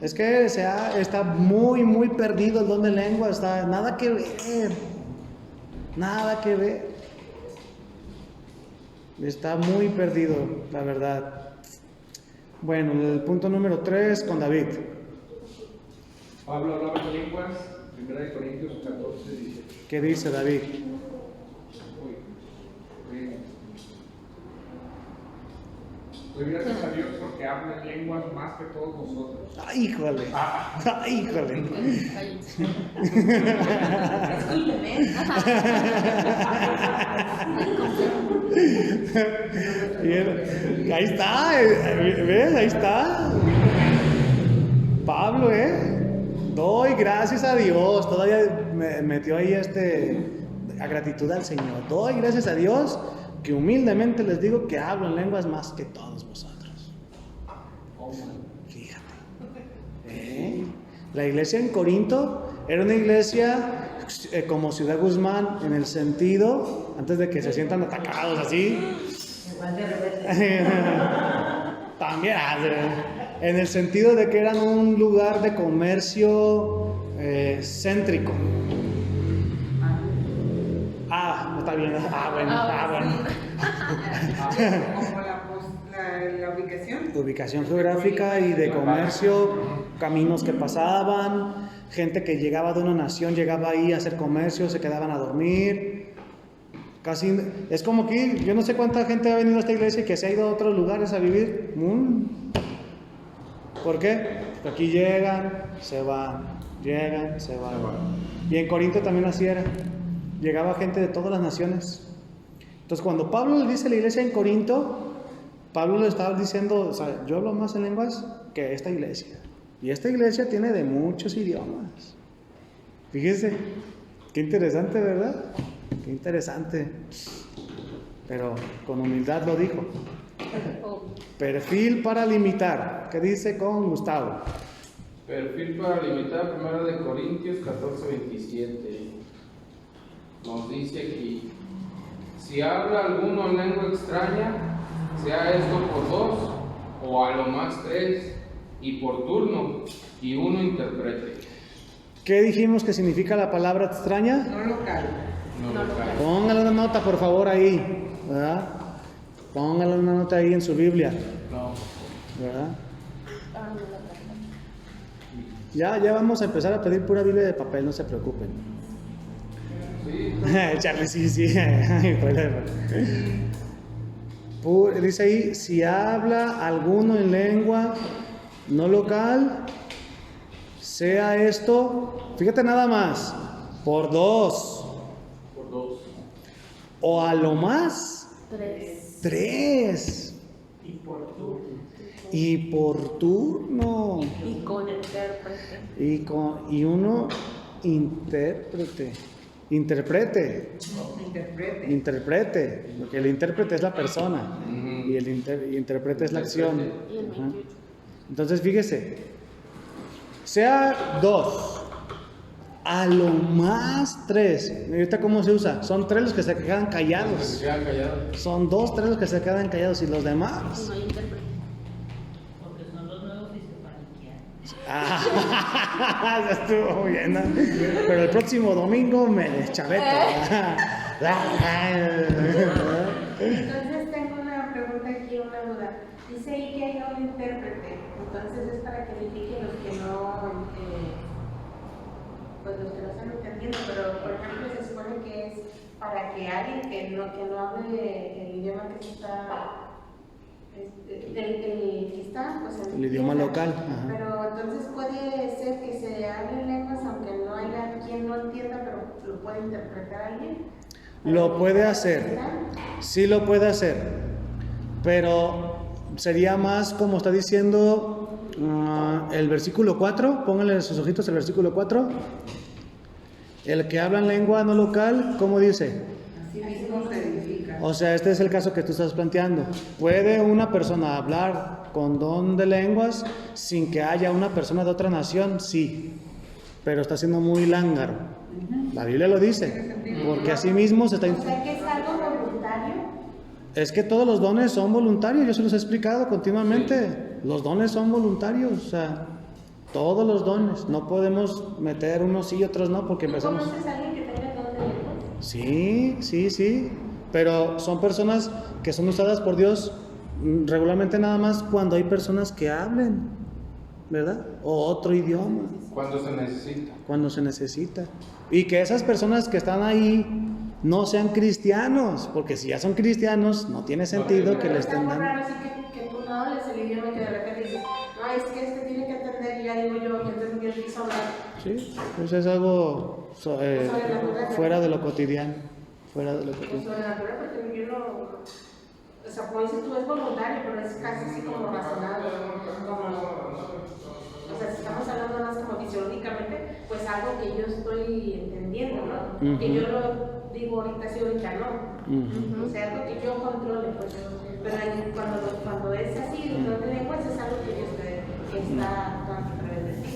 Es que está muy, muy perdido el don de lengua. Está nada que ver. Nada que ver. Está muy perdido, la verdad. Bueno, el punto número 3 con David. Pablo hablaba en lenguas, 1 Corintios 14:18. ¿Qué dice David? Doy gracias a Dios porque habla en lenguas más que todos nosotros. ¡Ay, híjole! ¡Ay, híjole! Ahí está, ¿ves? Ahí está. Pablo, doy gracias a Dios. Todavía me metió ahí a gratitud al Señor. Doy gracias a Dios que humildemente les digo que hablo en lenguas más que todos vosotros. Fíjate. La iglesia en Corinto era una iglesia como Ciudad Guzmán, en el sentido, antes de que se sientan atacados así. También, en el sentido de que eran un lugar de comercio céntrico. está bien. Bueno. Como la ubicación. Ubicación geográfica y de comercio, caminos que pasaban, gente que llegaba de una nación, llegaba ahí a hacer comercio, se quedaban a dormir. Casi, es como que yo no sé cuánta gente ha venido a esta iglesia y que se ha ido a otros lugares a vivir. ¿Por qué? Porque aquí llegan, se van. Y en Corinto también así era. Llegaba gente de todas las naciones. Entonces cuando Pablo le dice a la iglesia en Corinto, Pablo le estaba diciendo, o sea, yo hablo más en lenguas que esta iglesia. Y esta iglesia tiene de muchos idiomas. Fíjese, qué interesante, ¿verdad? Qué interesante. Pero con humildad lo dijo. Perfil para limitar. ¿Qué dice con Gustavo? Perfil para limitar, 1 de Corintios 14:27. Nos dice aquí: si habla alguno en lengua extraña, sea esto por 2 o a lo más 3, y por turno, y uno interprete. ¿Qué dijimos que significa la palabra extraña? No local. Póngale una nota, por favor, ahí, ¿verdad? Póngale una nota ahí en su Biblia, ¿verdad? Ya vamos a empezar a pedir pura Biblia de papel, no se preocupen. Sí. Charlie, sí. Dice ahí, si habla alguno en lengua no local, sea esto, fíjate nada más, por 2. O a lo más 3. Y por turno. Y con intérprete. Y uno interprete. Interprete, porque el intérprete es la persona y el intérprete es la acción. Ajá. Entonces fíjese, sea 2, a lo más 3. ¿Ahorita cómo se usa? Son 3 los que se quedan callados. Son 2, 3 los que se quedan callados y los demás. No hay intérprete. Porque son los nuevos hispanicos. Ya estuvo bien, ¿no? Pero el próximo domingo me deschaveto. Entonces tengo una pregunta aquí, una duda. Dice ahí que hay un intérprete, entonces es para que indique los que no, pues los que no están entendiendo, pero por ejemplo se supone que es para que alguien que no hable el idioma que se está, que está, pues el idioma local. Ajá. Pero entonces puede ser que se hable lenguas aunque no haya quien no entienda, pero lo puede interpretar alguien. Lo puede hacer, sí lo puede hacer, pero sería más como está diciendo el versículo 4, pónganle sus ojitos el versículo 4, el que habla en lengua no local, ¿cómo dice? Así mismo se edifica. O sea, este es el caso que tú estás planteando. ¿Puede una persona hablar con don de lenguas sin que haya una persona de otra nación? Sí, pero está siendo muy lángaro. La Biblia lo dice, porque así mismo se está... O sea, que es algo voluntario. Es que todos los dones son voluntarios, yo se los he explicado continuamente. Los dones son voluntarios, o sea, todos los dones. No podemos meter unos sí y otros no, porque empezamos... ¿Conoces a alguien que tenga don de lenguas? Sí, pero son personas que son usadas por Dios regularmente nada más cuando hay personas que hablen, ¿verdad? O otro idioma. Cuando se necesita. Y que esas personas que están ahí no sean cristianos, porque si ya son cristianos, no tiene sentido que le estén dando. Así que tú no hables el idioma y que de repente dices, no, es que este tiene que entender, y ya digo yo, y entonces yo empiezo a hablar. Sí, pues es algo fuera de lo cotidiano. Fuera de lo cotidiano. Sobrenatural, porque yo no. O sea, como dices tú, es voluntario, pero es casi así como razonado. O sea, si estamos hablando más como fisiológicamente, pues algo que yo estoy entendiendo, ¿no? Que yo lo digo ahorita sí, ahorita no. O sea, algo que yo controle, pues. Pero cuando es así, el don de lenguas es algo que Dios está actuando a través de ti.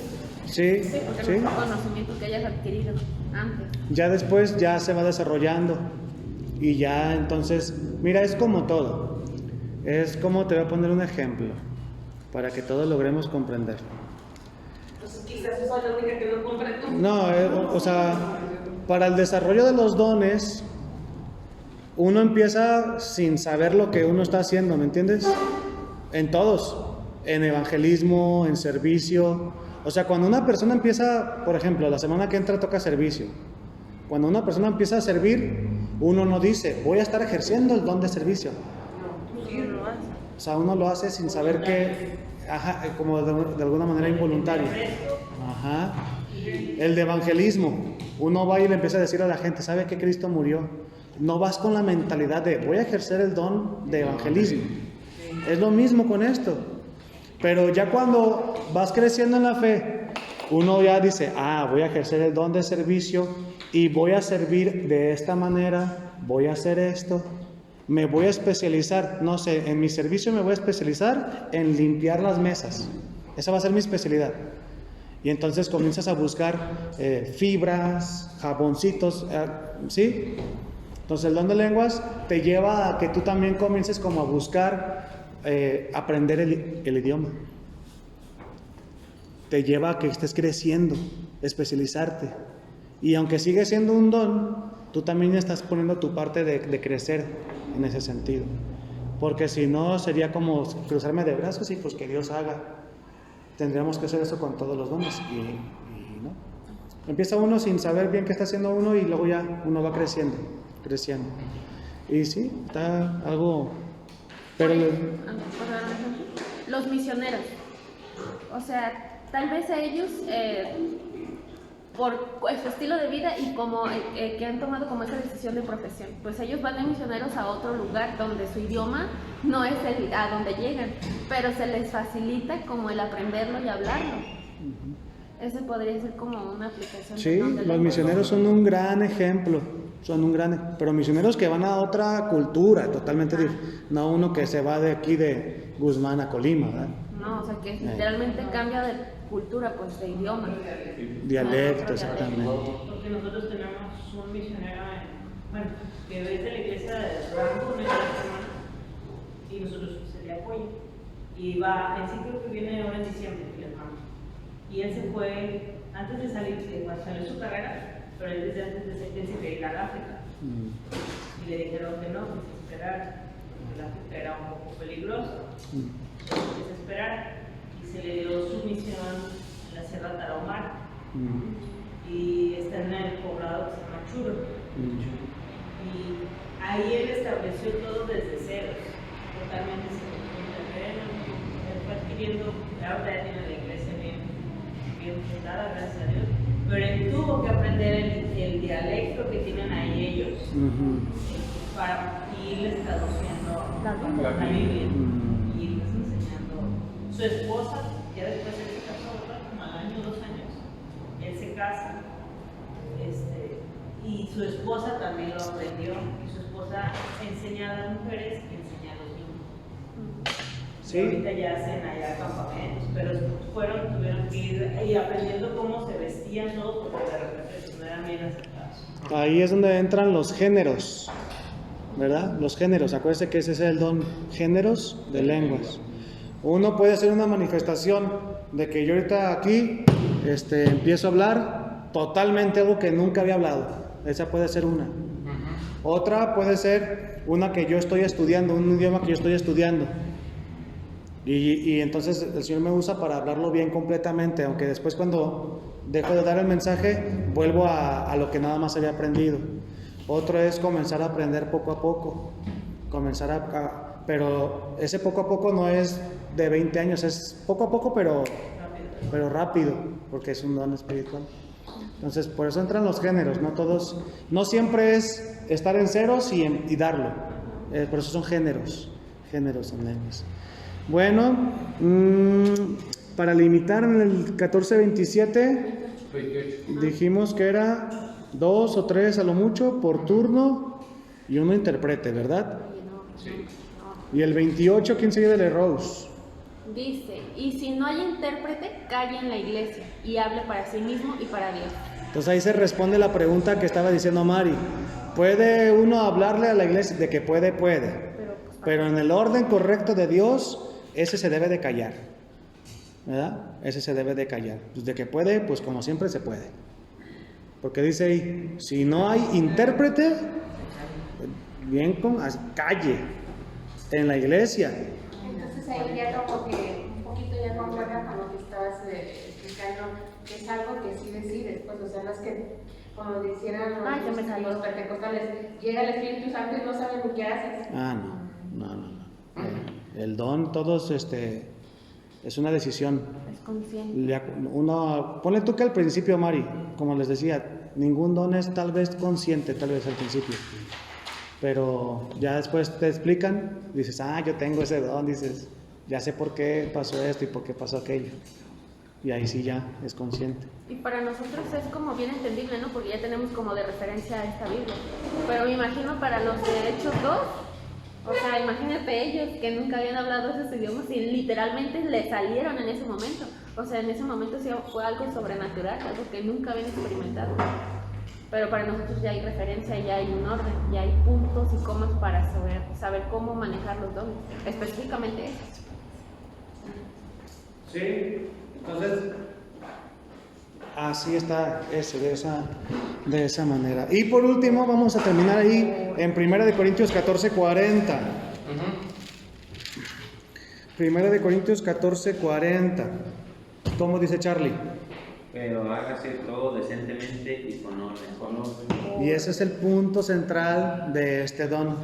Sí, porque no es un conocimiento que hayas adquirido antes. Ya después ya se va desarrollando y ya entonces, mira, es como todo. Es como, te voy a poner un ejemplo para que todos logremos comprender. Entonces quizás soy la única que no comprendo. No, o sea, para el desarrollo de los dones uno empieza sin saber lo que uno está haciendo, ¿me entiendes? En todos, en evangelismo, en servicio. O sea, cuando una persona empieza, por ejemplo, la semana que entra toca servicio. Cuando una persona empieza a servir, uno no dice, voy a estar ejerciendo el don de servicio. O sea, uno lo hace sin saber que, como de alguna manera involuntario. Ajá. El de evangelismo, uno va y le empieza a decir a la gente, ¿sabe que Cristo murió? No vas con la mentalidad de, voy a ejercer el don de evangelismo. Es lo mismo con esto. Pero ya cuando vas creciendo en la fe, uno ya dice, voy a ejercer el don de servicio y voy a servir de esta manera, voy a hacer esto, me voy a especializar, no sé, en mi servicio me voy a especializar en limpiar las mesas. Esa va a ser mi especialidad. Y entonces comienzas a buscar fibras, jaboncitos, ¿sí? Entonces el don de lenguas te lleva a que tú también comiences como a buscar aprender el idioma. Te lleva a que estés creciendo, especializarte. Y aunque sigue siendo un don, tú también estás poniendo tu parte de crecer en ese sentido. Porque si no, sería como cruzarme de brazos y pues que Dios haga. Tendríamos que hacer eso con todos los dones. Y no. Empieza uno sin saber bien qué está haciendo uno y luego ya uno va creciendo. Y sí, está algo... Pero los misioneros, o sea, tal vez a ellos por su estilo de vida y como que han tomado como esa decisión de profesión, pues ellos van de misioneros a otro lugar donde su idioma no es a donde llegan, pero se les facilita como el aprenderlo y hablarlo. Ese podría ser como una aplicación. Sí, los misioneros son un gran ejemplo. Pero misioneros que van a otra cultura totalmente diferente, no uno que se va de aquí de Guzmán a Colima, ¿verdad? No, o sea que literalmente cambia de cultura, pues de idioma. Dialecto, exactamente. Porque nosotros tenemos un misionero, que es de la iglesia de Rango, una semana, y nosotros se le apoya. Y va, en sí creo que viene ahora en diciembre, que les mando. Y él se fue, antes de salir, salió su carrera, pero él desde antes de salir se quería ir al África. Y le dijeron que no, que esperar, porque el África era un poco peligroso. Entonces, que se esperara. Y se le dio su misión en la Sierra Tarahumara. Y está en el poblado que se llama Churo. Y ahí él estableció todo desde cero. Totalmente sin ningún terreno. Él fue adquiriendo, ahora ya tiene la iglesia bien fundada, gracias a Dios. Pero él tuvo que aprender el dialecto que tienen ahí ellos para irles traduciendo la Biblia y irles enseñando. Su esposa, ya después de que se casó, como al año, 2 años, él se casa y su esposa también lo aprendió. Y su esposa enseña a las mujeres y enseña a los niños. Sí. Ahorita ya hacen allá campamentos, pero tuvieron que ir y aprendiendo cómo se vestían todos, porque de repente no eran bien aceptados. Ahí es donde entran los géneros, ¿verdad? Los géneros, acuérdense que ese es el don, géneros de lenguas. Uno puede hacer una manifestación de que yo ahorita aquí empiezo a hablar totalmente algo que nunca había hablado. Esa puede ser una. Otra puede ser una que yo estoy estudiando, un idioma que yo estoy estudiando. Y entonces el Señor me usa para hablarlo bien completamente, aunque después cuando dejo de dar el mensaje, vuelvo a lo que nada más había aprendido. Otro es comenzar a aprender poco a poco, pero ese poco a poco no es de 20 años, es poco a poco, pero rápido, porque es un don espiritual. Entonces, por eso entran los géneros, no siempre es estar en ceros y darlo, por eso son géneros en lenguas. Bueno, para limitar en el 14:27 dijimos que era 2 o 3 a lo mucho por turno y uno intérprete, ¿verdad? Sí. Y el 28, ¿quién sigue de Rose? Dice, y si no hay intérprete, calle en la iglesia y hable para sí mismo y para Dios. Entonces ahí se responde la pregunta que estaba diciendo Mari. ¿Puede uno hablarle a la iglesia? De que puede. Pero en el orden correcto de Dios, ese se debe de callar, ¿verdad? Ese se debe de callar. Pues de que puede, pues como siempre se puede. Porque dice ahí, si no hay intérprete, bien con calle, en la iglesia. Entonces ahí ya como que un poquito ya concuerda con lo que estabas explicando, que es algo que sí decides, pues, o sea, no es que, como decían los pentecostales, llega el Espíritu Santo y no saben ni qué haces. No. El don, todos, es una decisión. Es consciente. Ponle tú que al principio, Mari, como les decía, ningún don es tal vez consciente, tal vez al principio. Pero ya después te explican, dices, yo tengo ese don, dices, ya sé por qué pasó esto y por qué pasó aquello. Y ahí sí ya es consciente. Y para nosotros es como bien entendible, ¿no? Porque ya tenemos como de referencia a esta Biblia. Pero me imagino para los de Hechos 2, o sea, imagínate ellos que nunca habían hablado esos idiomas y literalmente le salieron en ese momento. O sea, en ese momento sí fue algo sobrenatural, algo que nunca habían experimentado. Pero para nosotros ya hay referencia, ya hay un orden, ya hay puntos y comas para saber cómo manejar los dones, específicamente eso. Sí, entonces así está de esa manera. Y por último vamos a terminar ahí en 1 Corintios 14:40. 1 Corintios 14:40. ¿Cómo dice Charlie? Pero hágase todo decentemente y con orden. Y ese es el punto central de este don.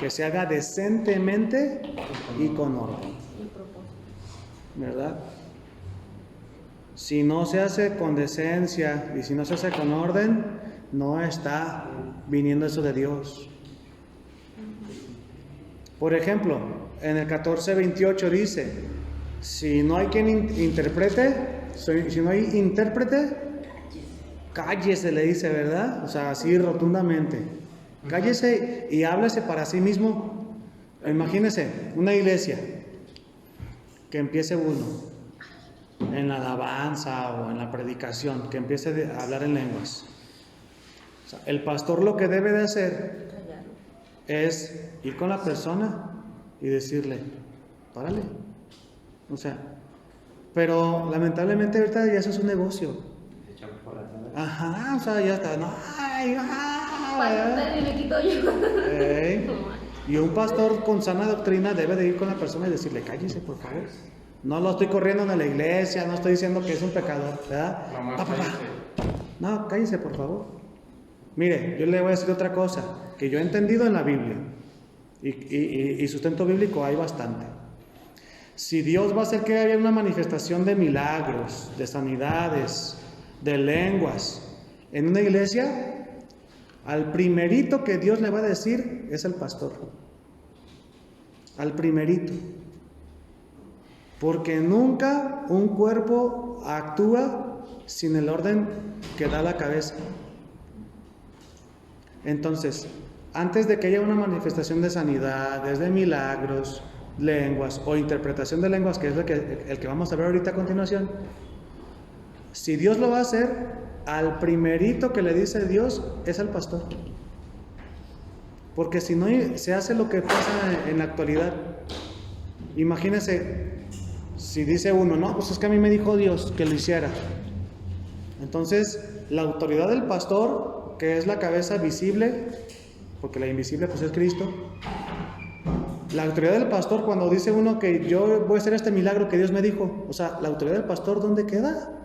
Que se haga decentemente y con orden. ¿Verdad? Si no se hace con decencia y si no se hace con orden, no está viniendo eso de Dios. Por ejemplo, en el 14:28 dice, si no hay quien interprete, si no hay intérprete, cállese, le dice, ¿verdad? O sea, así rotundamente. Cállese y háblese para sí mismo. Imagínese una iglesia que empiece uno en la alabanza o en la predicación, que empiece a hablar en lenguas. O sea, el pastor lo que debe de hacer es ir con la persona y decirle, párale. O sea, pero lamentablemente ahorita ya eso es un negocio. Ajá, o sea, ya está. No, y me quito yo. Y un pastor con sana doctrina debe de ir con la persona y decirle, cállese, por favor. No lo estoy corriendo en la iglesia, no estoy diciendo que es un pecador, ¿verdad? No, cállese, por favor. Mire, yo le voy a decir otra cosa, que yo he entendido en la Biblia, y sustento bíblico hay bastante. Si Dios va a hacer que haya una manifestación de milagros, de sanidades, de lenguas, en una iglesia, al primerito que Dios le va a decir es al pastor. Al primerito. Porque nunca un cuerpo actúa sin el orden que da la cabeza. Entonces, antes de que haya una manifestación de sanidades, de milagros, lenguas o interpretación de lenguas, que es el que vamos a ver ahorita a continuación, si Dios lo va a hacer, al primerito que le dice Dios es al pastor. Porque si no se hace lo que pasa en la actualidad, imagínense, si dice uno, no, pues es que a mí me dijo Dios que lo hiciera. Entonces, la autoridad del pastor, que es la cabeza visible, porque la invisible pues es Cristo, la autoridad del pastor cuando dice uno que yo voy a hacer este milagro que Dios me dijo, o sea, la autoridad del pastor, ¿dónde queda?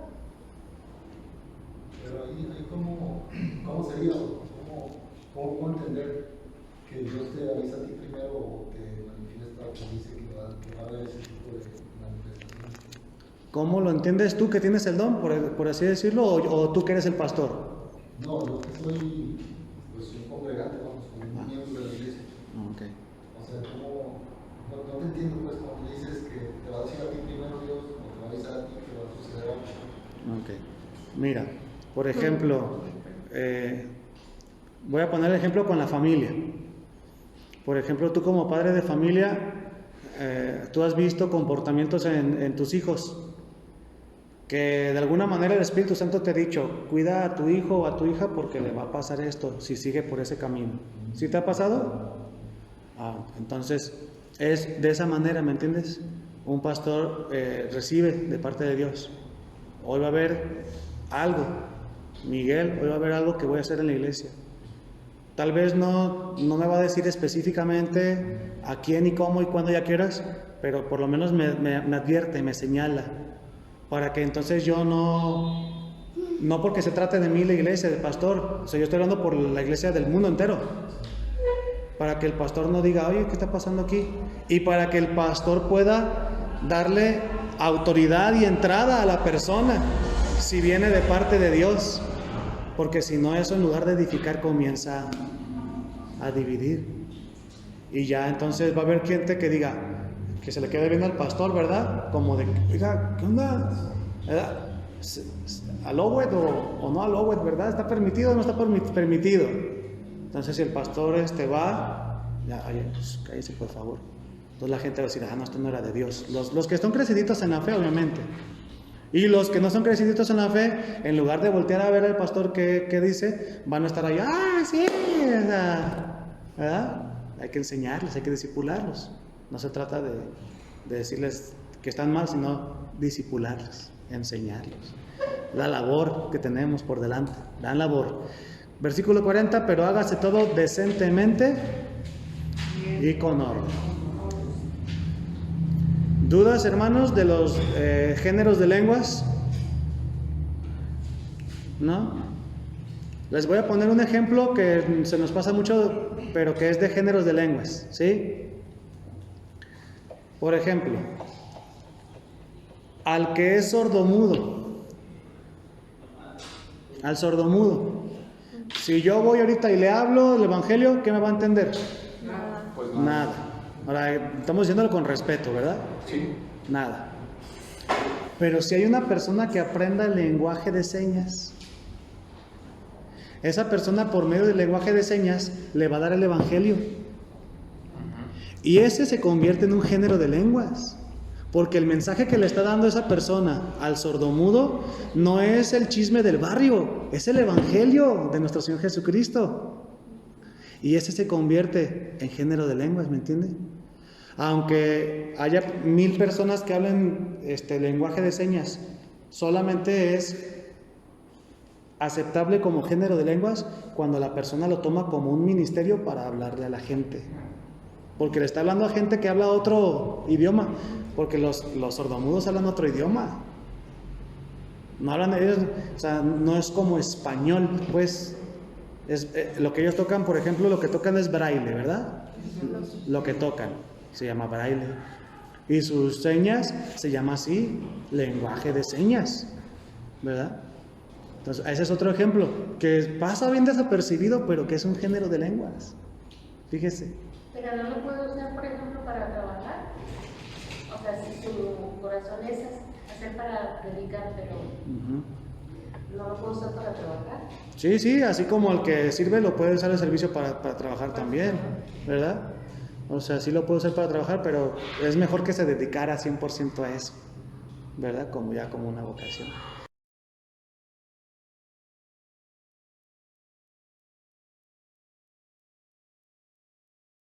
Pero ahí ¿cómo sería? ¿Cómo entender que Dios te avisa a ti primero o te manifiesta o te dice que va a haber ese tipo de manifestación? ¿Cómo lo entiendes tú que tienes el don, por así decirlo, o tú que eres el pastor? No, yo que soy pues un congregante, vamos, como un miembro de la iglesia. Okay. O sea, no te entiendo pues cuando dices que te va a decir a ti primero Dios o te va a avisar a ti que va a suceder algo. Ok. Mira, por ejemplo, voy a poner el ejemplo con la familia. Por ejemplo, tú como padre de familia, tú has visto comportamientos en tus hijos que de alguna manera el Espíritu Santo te ha dicho, cuida a tu hijo o a tu hija porque le va a pasar esto si sigue por ese camino. ¿Sí te ha pasado? Entonces es de esa manera, ¿me entiendes? Un pastor recibe de parte de Dios. Hoy va a haber algo, Miguel, hoy va a haber algo que voy a hacer en la iglesia. Tal vez no me va a decir específicamente a quién y cómo y cuándo ya quieras, pero por lo menos me advierte, me señala, para que entonces yo no porque se trate de mí la iglesia, del pastor, o sea, yo estoy hablando por la iglesia del mundo entero, para que el pastor no diga, oye, ¿qué está pasando aquí? Y para que el pastor pueda darle autoridad y entrada a la persona, si viene de parte de Dios, porque si no, eso en lugar de edificar comienza a dividir. Y ya entonces va a haber gente que diga, que se le quede viendo al pastor, ¿verdad? Como de, oiga, ¿qué onda? ¿Verdad? ¿A Lowet o no a Lowet, verdad? ¿Está permitido o no está permitido? Entonces si el pastor va, ya, oye, pues cállese por favor. Entonces la gente va a decir, no, esto no era de Dios. Los que están creciditos en la fe, obviamente. Y los que no son creciditos en la fe, en lugar de voltear a ver al pastor que dice, van a estar ahí, sí, ¿verdad? Hay que enseñarles, hay que discipularlos. No se trata de decirles que están mal, sino discipularles, enseñarlos. La labor que tenemos por delante, la labor. Versículo 40, pero hágase todo decentemente y con orden. ¿Dudas, hermanos, de los géneros de lenguas? ¿No? Les voy a poner un ejemplo que se nos pasa mucho, pero que es de géneros de lenguas, ¿sí? Por ejemplo, al que es sordomudo, al sordomudo, si yo voy ahorita y le hablo el evangelio, ¿qué me va a entender? Nada. Pues Nada. Ahora, estamos diciéndolo con respeto, ¿verdad? Sí. Nada. Pero si hay una persona que aprenda el lenguaje de señas, esa persona por medio del lenguaje de señas le va a dar el evangelio. Y ese se convierte en un género de lenguas. Porque el mensaje que le está dando esa persona al sordomudo no es el chisme del barrio, es el evangelio de nuestro Señor Jesucristo. Y ese se convierte en género de lenguas, ¿me entiende? Aunque haya 1000 personas que hablen lenguaje de señas, solamente es aceptable como género de lenguas cuando la persona lo toma como un ministerio para hablarle a la gente. Porque le está hablando a gente que habla otro idioma, porque los sordomudos hablan otro idioma. No hablan ellos, o sea, no es como español, pues. Lo que ellos tocan, por ejemplo, lo que tocan es braille, ¿verdad? Lo que tocan se llama braille. Y sus señas se llama así, lenguaje de señas, ¿verdad? Entonces, ese es otro ejemplo, que pasa bien desapercibido, pero que es un género de lenguas. Fíjese. Pero no lo puedo usar, por ejemplo, para trabajar. O sea, si su corazón es hacer para predicar, pero no lo puedo usar para trabajar. Sí, así como el que sirve lo puede usar el servicio para trabajar también, ¿verdad? O sea, sí lo puede usar para trabajar, pero es mejor que se dedicara 100% a eso, ¿verdad? Como una vocación.